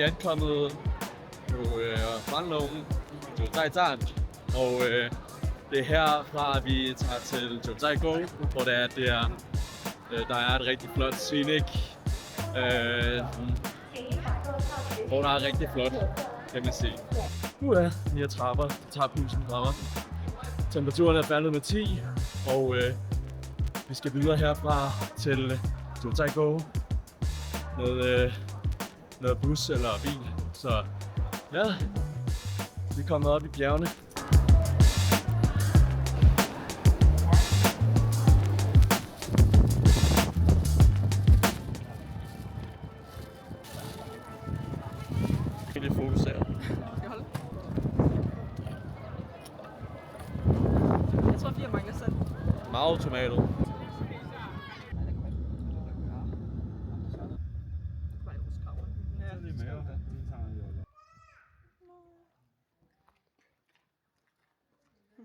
vi ankommet på Brandloven, Jiuzhaigzan, og det er herfra, vi tager til Jiuzhaigou, hvor der er et rigtig flot scenic, hvor der er rigtig flot, kan man sige. Nu er 9 trapper, tager pulsen fra. Temperaturen er faldet med 10, og vi skal videre herfra til Jiuzhaigou med noget bus eller bil. Så ja, vi er kommet op i bjergene. Lidt fokuseret. Jeg tror, vi mangler selv. Meget tomater.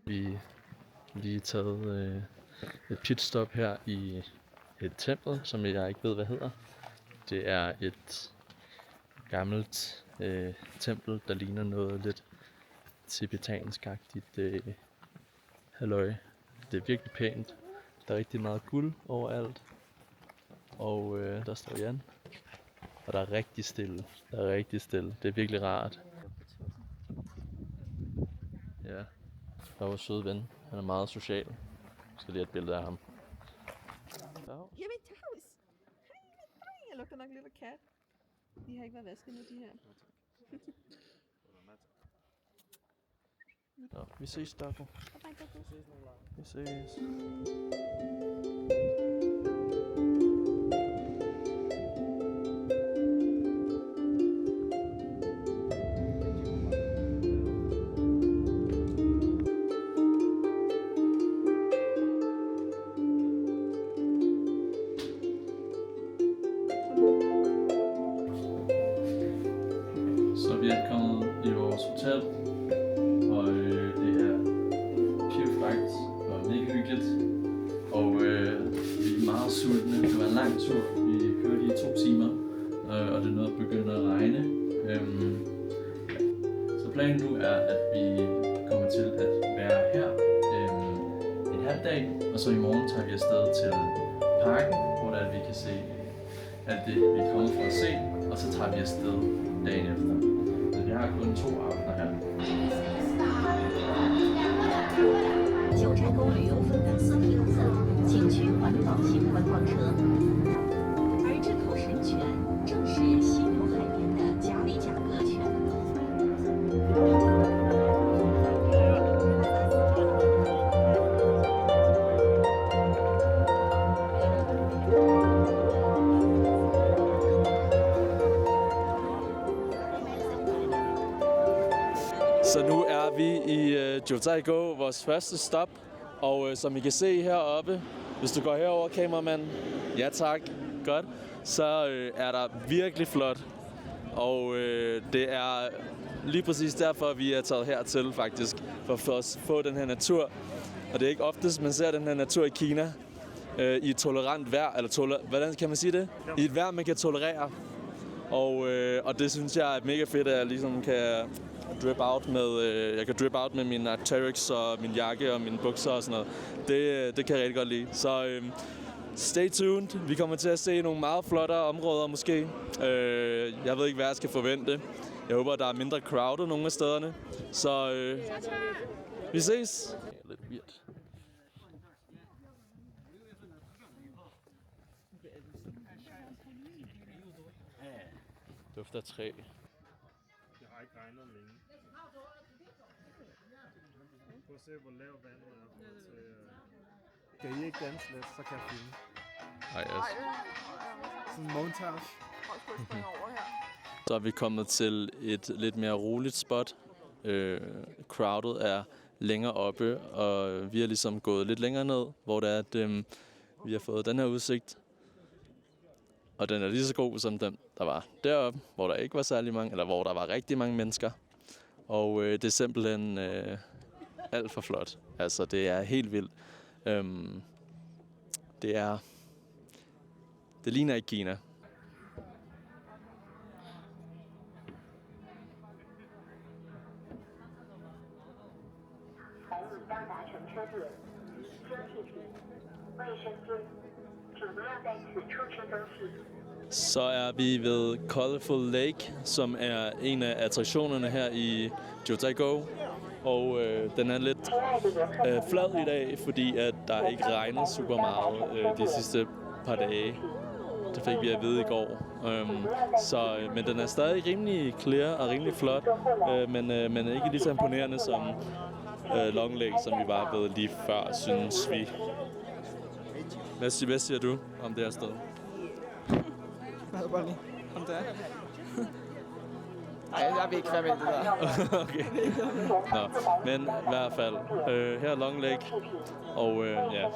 Vi har lige taget et pitstop her i et tempel, som jeg ikke ved, hvad hedder. Det er et gammelt tempel, der ligner noget lidt tibetansk-agtigt halløj. Det er virkelig pænt. Der er rigtig meget guld overalt. Og der står Jan. Og der er rigtig stille. Det er virkelig rart. Ja. Og vores søde ven. Han er meget social. Jeg skal lige have et billede af ham. Jamen, Taus! Hej, jeg lugter nok lidt af kat. De har ikke været vasket nu, de her. Nå, vi ses, Dago. Vi ses. Så vi er kommet i vores hotel, og det er pivfrækt og mega hyggeligt, og vi er meget sultne. Det var en lang tur, vi kørte i 2 timer, og det er noget begyndt at regne. Så planen nu er, at vi kommer til at være her en halv dag, og så i morgen tager vi afsted til parken, hvor der vi kan se alt det, vi er kommet for at se, og så tager vi afsted dagen efter. Så vi har kun 2 aftener her. 九寨沟旅游分公司评测景区环保型观光车，而这口神泉正是犀牛海边的加利贾格泉。 Så nu er vi i Jiuzhaigou, vores første stop, og som I kan se heroppe, hvis du går herover, kameramand, ja tak, godt, så er der virkelig flot, og det er lige præcis derfor, vi er taget hertil faktisk, for at få den her natur, og det er ikke oftest, man ser den her natur i Kina, i et tolerant vejr, eller hvordan kan man sige det? I et vejr, man kan tolerere, og det synes jeg er mega fedt, at jeg ligesom kan drip out med min Arc'teryx og min jakke og mine bukser og sådan noget. Det kan jeg rigtig godt lide. Så stay tuned. Vi kommer til at se nogle meget flottere områder måske. Jeg ved ikke, hvad jeg skal forvente. Jeg håber, der er mindre crowded nogle af stederne. Så vi ses. Lidt weird. Dufter træ. Det har ikke regnet længe. Prøv at se, hvor lav vandet er på til... Kan I ikke danse lidt, så kan jeg filme. Ej, yes. Sådan en montage. Så er vi kommet til et lidt mere roligt spot. Crowded er længere oppe, og vi er ligesom gået lidt længere ned, hvor det er, at vi har fået den her udsigt. Og den er lige så god som den, der var deroppe, hvor der ikke var særlig mange, eller hvor der var rigtig mange mennesker. Og det er simpelthen alt for flot. Altså, det er helt vildt. Det ligner ikke Kina. Så er vi ved Colorful Lake, som er en af attraktionerne her i Jiuzhaigou. Og den er lidt flad i dag, fordi at der ikke regner super meget de sidste par dage. Det fik vi at vide i går. Men den er stadig rimelig clear og rimelig flot, men ikke lige så imponerende som Long Lake, som vi var ved lige før, synes vi. Hvad siger du om det her sted? Jeg ved bare lige, om det er. Ej, jeg vil ikke være med det der. Okay. Nå, men i hvert fald, her er Long Lake, og ja.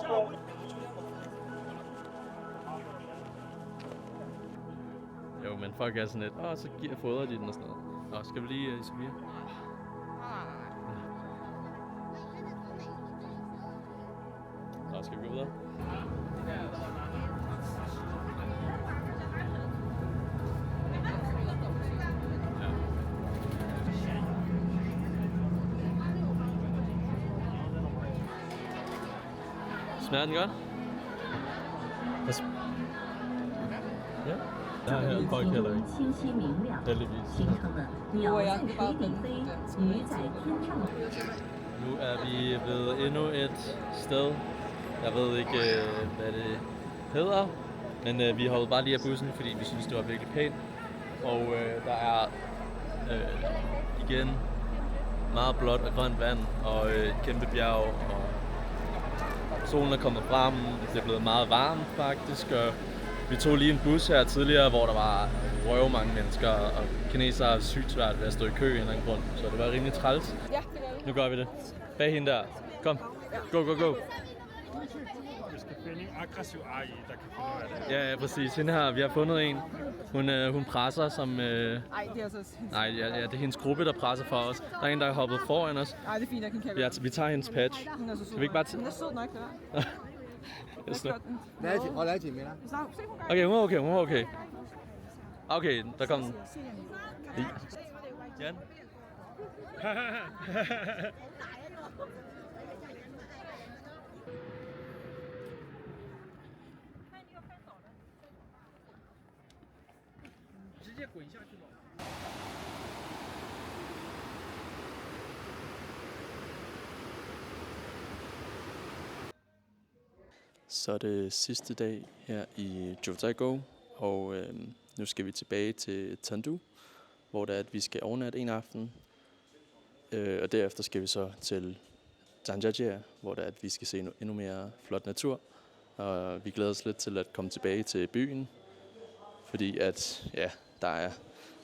Jo, men folk er sådan lidt, så fodrer de den og sådan noget. Skal vi lige i Sofia? Skal vi gå videre? Smager den godt? Ja. Der er folk heller ikke. Heldigvis. Nu er vi ved endnu et sted. Jeg ved ikke, hvad det hedder. Men vi hoppede bare lige af bussen, fordi vi synes det var virkelig pænt. Og der er igen meget blåt og grønt vand og et kæmpe bjerg. Og solen er kommet frem. Det er blevet meget varmt faktisk. Og vi tog lige en bus her tidligere, hvor der var mange mennesker, og kinesere har sygt svært ved at stå i kø i en eller anden grund. Så det var rimelig træls. Ja, det gør vi. Nu gør vi det. Bag hende der. Kom. Go. Vi skal finde en aggressiv ej, der kan finde ud af det. Ja, præcis. Hende her, vi har fundet en. Hun presser som... Nej, det er altså... Nej, det er hendes gruppe, der presser for os. Der er en, der er hoppet foran os. Nej, det er fint, jeg kan kalde Vi tager hendes patch. Hun er så sød. Kan vi ikke bare Hun er sød nok, der. Okay, hun er okay. Okay, der kom den. Jan? Så er det sidste dag her i Jiuzhaigou, og nu skal vi tilbage til Chengdu, hvor det er, at vi skal overnatte en aften. Og derefter skal vi så til Zhangjiajie, hvor det er, at vi skal se endnu mere flot natur. Og vi glæder os lidt til at komme tilbage til byen, fordi at, ja, der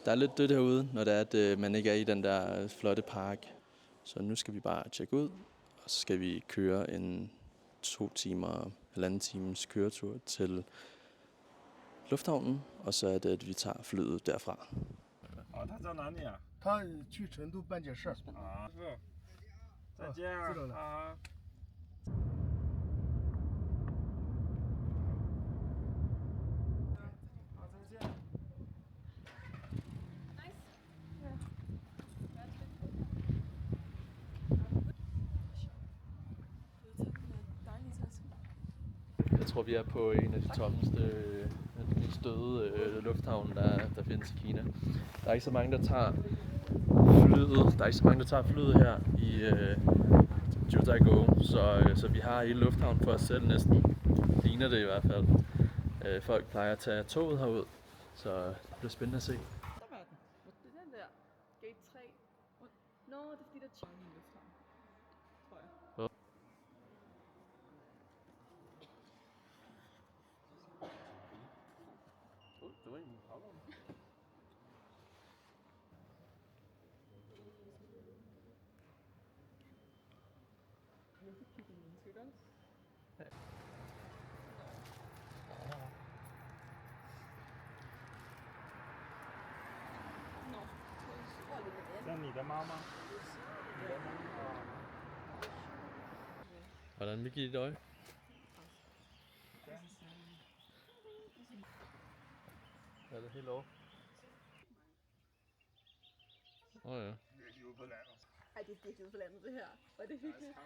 er lidt dødt herude, når det er, at man ikke er i den der flotte park. Så nu skal vi bare tjekke ud, og så skal vi køre en 2 timer, 1,5 times køretur til lufthavnen, og så er det, at vi tager flyet derfra. 他在哪里啊？他去成都办件事儿。啊，是。再见啊！知道了啊。好，再见。 Jeg tror, vi er på en af de toppeste, mest døde lufthavne, der findes i Kina. Der er ikke så mange, der tager flyet. Her i Jiuzhaigou, så vi har hele lufthavnen for os selv næsten. Ligner det i hvert fald. Folk plejer at tage toget herud, så det bliver spændende at se. Der var den. Det er den der. Gate 3. Nå, det er fordi, der er China i lufthavn. Tror jeg. Det var en afgang. Det er 你的猫吗？ Hvordan vil give dit øje? Er det helt over? Ja. Ej, det er virkelig ud på landet, det her. Hvor er det hyggeligt.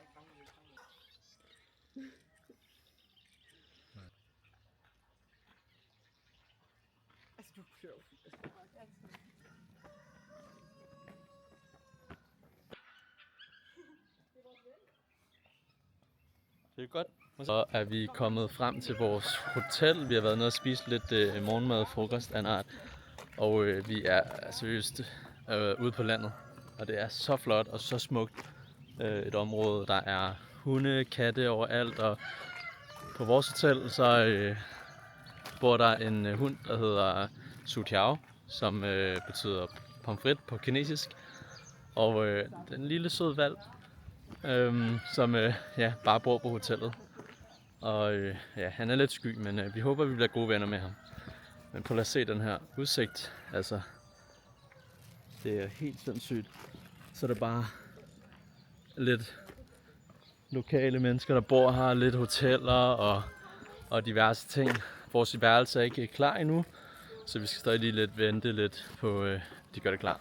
Det er godt. Så er vi kommet frem til vores hotel. Vi har været nede og spise lidt morgenmad og frokost af en art. Og vi er seriøst ude på landet. Og det er så flot og så smukt et område. Der er hunde, katte overalt. Og på vores hotel så bor der en hund, der hedder Su Tiao, som betyder pomfrit på kinesisk. Og den lille søde hvalp, som bare bor på hotellet. Og han er lidt sky, men vi håber, vi bliver gode venner med ham. Men prøv at se den her udsigt. Altså, det er helt sindssygt. Så er der bare lidt lokale mennesker, der bor her, lidt hoteller og diverse ting. Vores værelse er ikke klar endnu, så vi skal stadig lige vente lidt på, de gør det klar.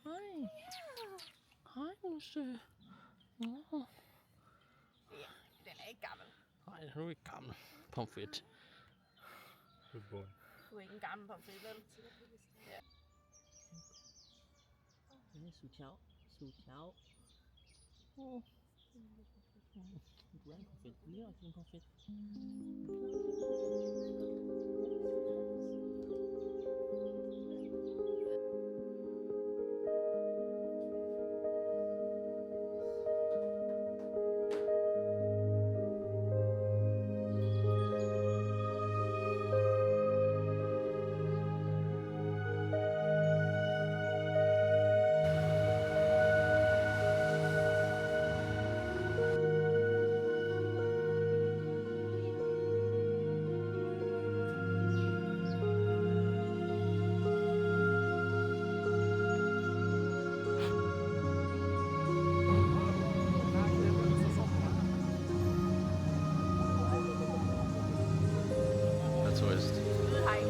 Hej. Hej, Musse. Oh. Den er ikke gammel. Nej, du er ikke gammel. Pomfrit. Du er ikke en gammel pomfrit, vel? Ja. Det er Su Tiao. Su Tiao. Du er en pomfrit. Lige også en pomfrit. Turist. Hej.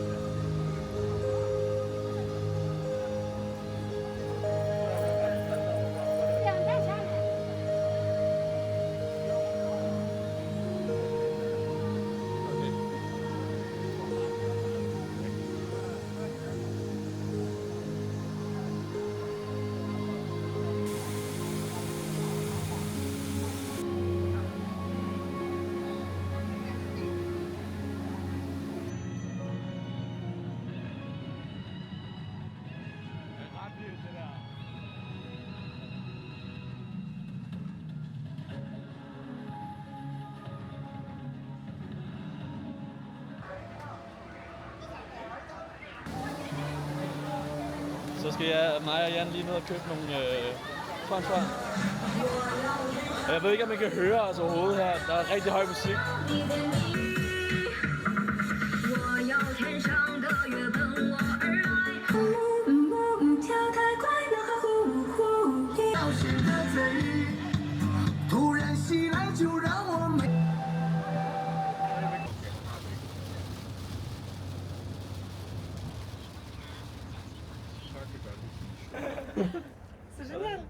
Så skal mig og Jan lige ned og købe nogle franskvarer. Jeg ved ikke, om man kan høre os overhovedet her. Der er rigtig høj musik. Så genialt.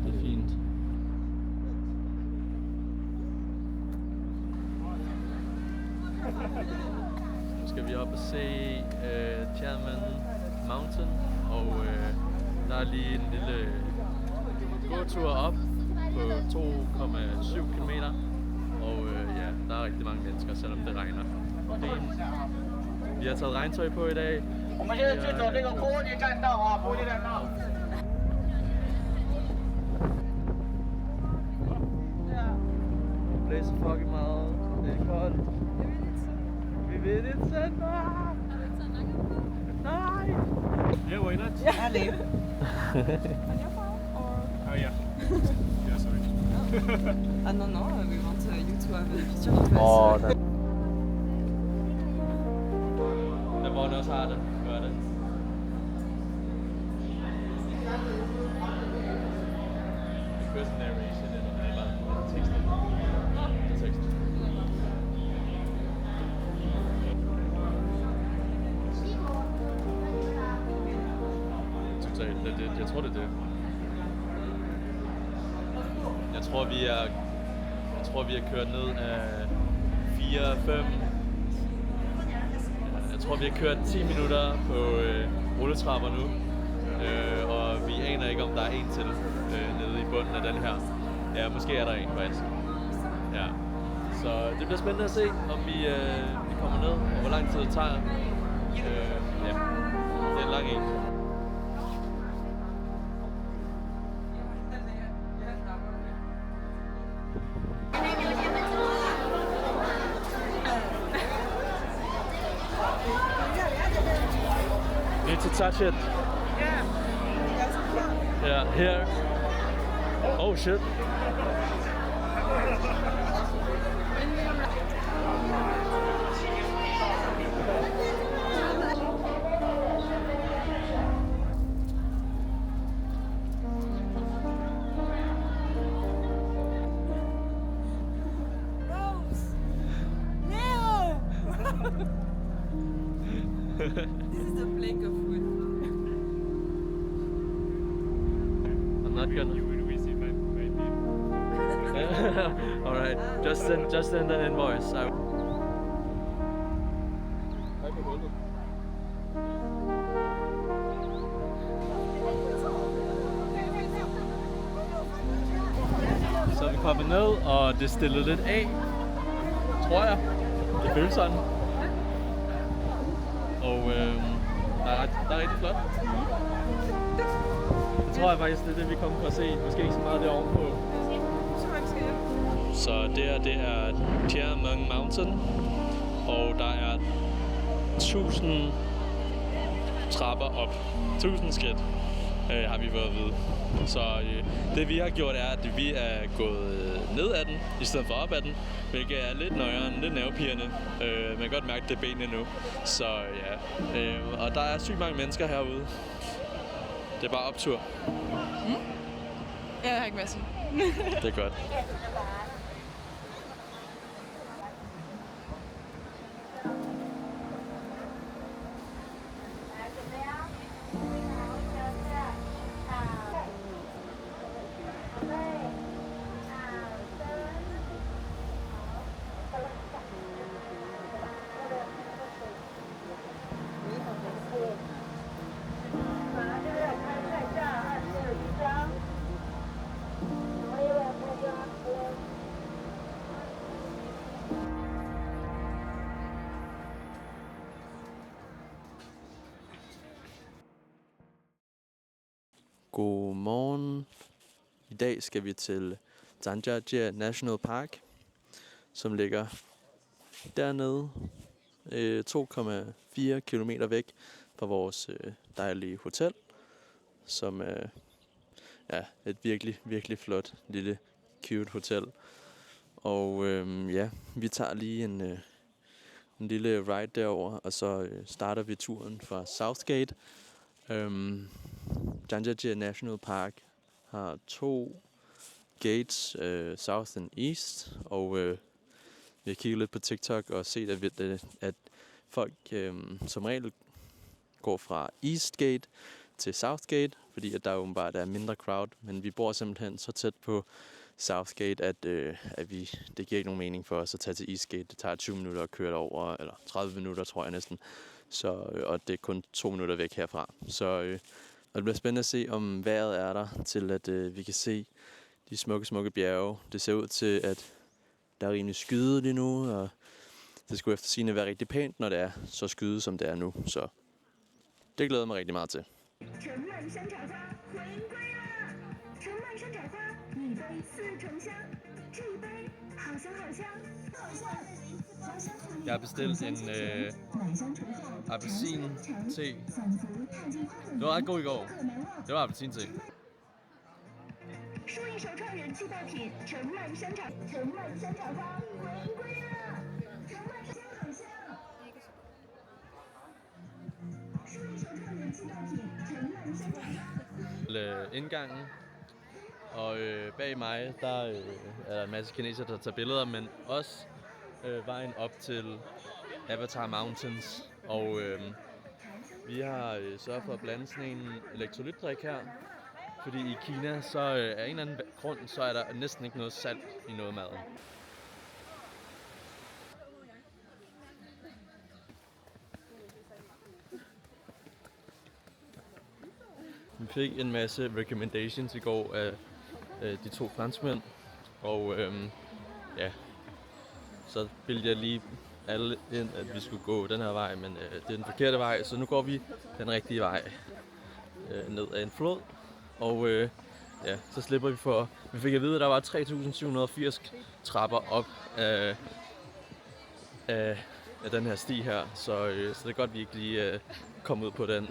Det er fint. Nu skal vi op og se Tianmen Mountain, og der er lige en lille gåtur op på 2,7 km. Og der er rigtig mange mennesker, selvom det regner. Vi har taget regntøj på i dag. Det blæser fucking meget. Det er koldt. Vi vil ikke sætte mig. Nej! Yeah, why not? Ja, lige. Oh yeah. Yeah, sorry. Ah non, non, we want you to have a picture of us. Der hvor også har det. Gør det. First narration eller tekst. Totalt. Jeg tror, det er det. Jeg tror, vi er kørt ned af 4-5. Jeg tror, vi har kørt 10 minutter på rulletrapper nu. Og vi aner ikke, om der er en til nede i bunden af den her. Ja, måske er der en faktisk. Ja. Så det bliver spændende at se, om vi kommer ned, og hvor lang tid det tager. Ja, det er en lang en. Need to touch it. Yeah. Yeah, here. Oh shit. This is a plank of wood. I'm not gonna. You will receive my bill. All right, just send an invoice. Så er vi kommet ned, og det stillede lidt af, tror jeg. Det føles sådan. Og der er rigtig flot. Det tror jeg faktisk, det er det, vi kommer for at se. Måske ikke så meget derovre på. Så det er Tianmen Mountain, og der er 1000 trapper op. 1000 skridt har vi fået at vide. Så det vi har gjort er, at vi er gået ned ad den, i stedet for op ad den, hvilket er lidt nøjere, lidt nervepirrende. Man kan godt mærke, det er benene nu. Så ja, og der er sygt mange mennesker herude. Det er bare optur. Jeg har ikke mere at sige. Det er godt. Godmorgen. I dag skal vi til Zhangjiajie National Park, som ligger dernede 2,4 kilometer væk fra vores dejlige hotel, som er et virkelig, virkelig flot lille cute hotel. Og ja, vi tager lige en lille ride derover, og så starter vi turen fra Southgate. Zhangjiajie National Park har 2 gates, South and East, og vi har kigget lidt på TikTok og set, at folk som regel går fra East Gate til South Gate, fordi at der åbenbart er mindre crowd, men vi bor simpelthen så tæt på South Gate, at det giver ikke nogen mening for os at tage til East Gate. Det tager 20 minutter at køre derover, eller 30 minutter tror jeg næsten, og det er kun 2 minutter væk herfra. Så og det bliver spændende at se, om vejret er der til, at vi kan se de smukke bjerge. Det ser ud til, at der er rimelig skyde lige nu, og det skulle efter sigende være rigtig pænt, når det er så skyde, som det er nu. Så det glæder jeg mig rigtig meget til. Jeg har bestilt en appelsin-te. Det var ret god i går. Det var appelsin-te. Indgangen Og bag mig, der er der en masse kinesere, der tager billeder, men også vejen op til Avatar Mountains. Og vi har sørget for at blande sådan en elektrolytdrik her. Fordi i Kina, så af en eller anden grund, så er der næsten ikke noget salt i noget mad. Vi fik en masse recommendations i går af de 2 franskmænd, og ja, så ville jeg lige alle ind, at vi skulle gå den her vej, men det er den forkerte vej, så nu går vi den rigtige vej ned ad en flod, og ja, så slipper vi for. Vi fik at vide, at der var 3.780 trapper op af den her sti her, så det er godt, at vi ikke lige kom ud på den.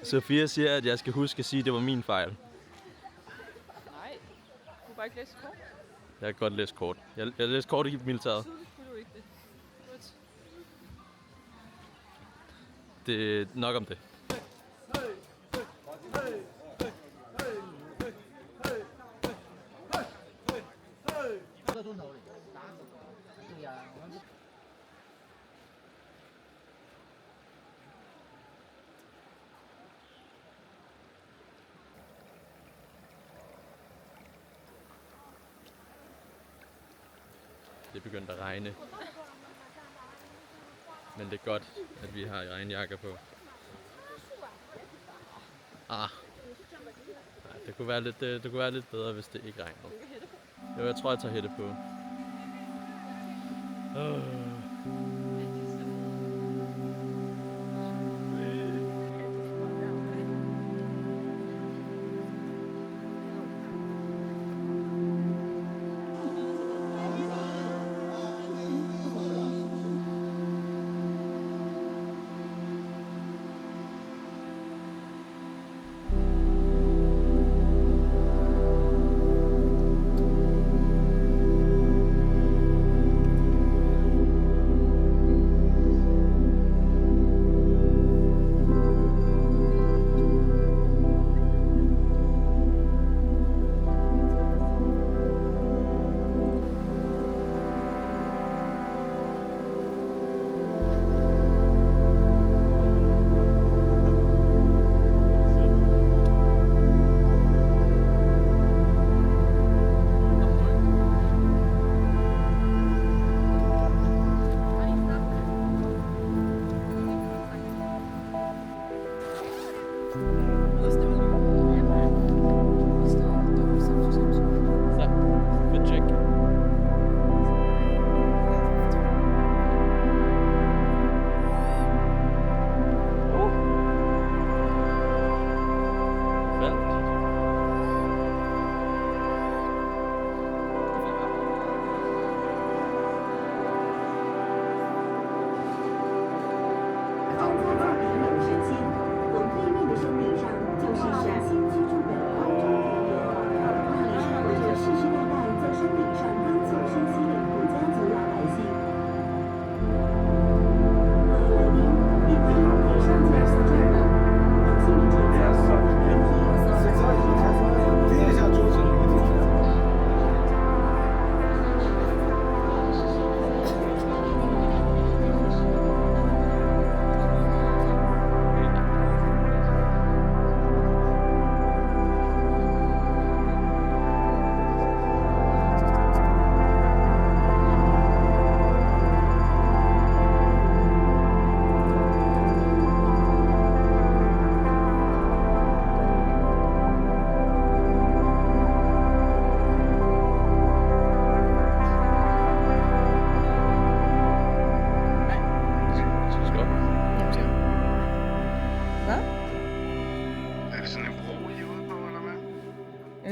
Sofia siger, at jeg skal huske at sige, at det var min fejl. Nej, du kunne bare ikke læse kort. Jeg kan godt læse kort. Jeg læste kort i militæret. Tidligt kunne du ikke det. Godt. Det er nok om det. Det er begyndt at regne. Men det er godt, at vi har regnjakker på. Nej, det kunne være lidt bedre, hvis det ikke regnede. Jo, jeg tror, jeg tager hætte på.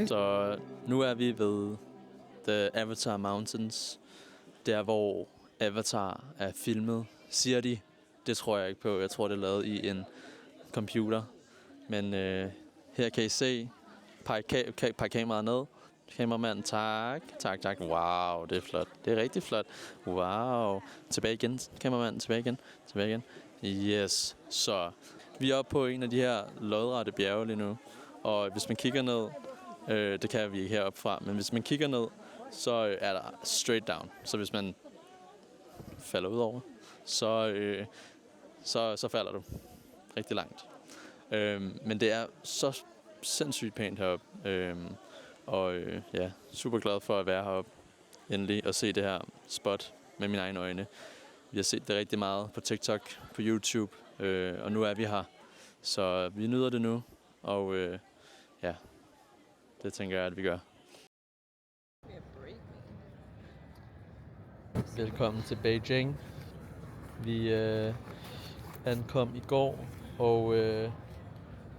Så nu er vi ved The Avatar Mountains, der hvor Avatar er filmet, siger de. Det tror jeg ikke på. Jeg tror, det er lavet i en computer. Men her kan I se, pege kameraet ned. Kameramanden, tak. Wow, det er flot. Det er rigtig flot. Wow. Tilbage igen, kameramanden. Tilbage igen. Yes. Så vi er oppe på en af de her lodrette bjerge lige nu. Og hvis man kigger ned Det kan vi ikke heroppe fra. Men hvis man kigger ned, så er der straight down. Så hvis man falder ud over, så falder du rigtig langt. Men det er så sindssygt pænt heroppe. Ja, super glad for at være heroppe endelig og se det her spot med mine egne øjne. Vi har set det rigtig meget på TikTok, på YouTube, og nu er vi her. Så vi nyder det nu, og ja, det tænker jeg, at vi gør. Velkommen til Beijing. Vi ankom i går, og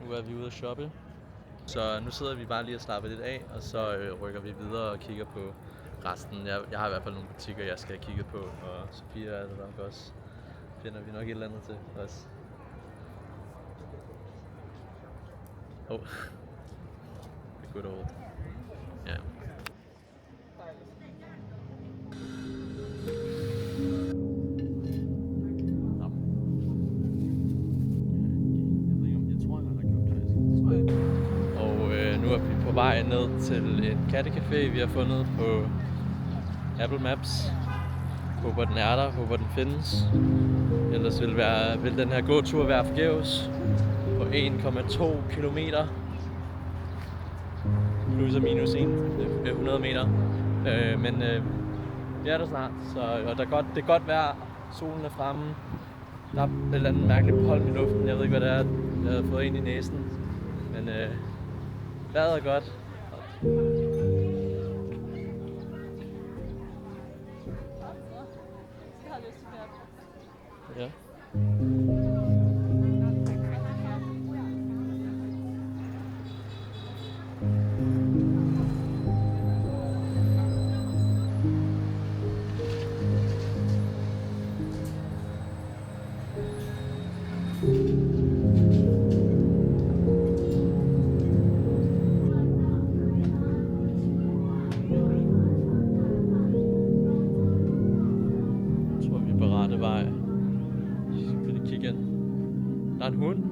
nu er vi ude at shoppe. Så nu sidder vi bare lige og slapper lidt af, og så rykker vi videre og kigger på resten. Jeg har i hvert fald nogle butikker, jeg skal have kigget på, og Sofia er der nok også. Finder vi nok et eller andet til os. Oh, the good old. Ja. Nu er vi på vej ned til en kattecafé, vi har fundet på Apple Maps. Håber den er der, håber den findes. Ellers vil den her gåtur være forgæves på 1,2 kilometer. Plus og minus 100 meter. Men vi er der snart, og det er godt vejr. Solen er fremme. Der er et eller andet mærkeligt pollen i luften. Jeg ved ikke, hvad det er, jeg har fået ind i næsen. Men vejret er godt. Ja. Der er en hund.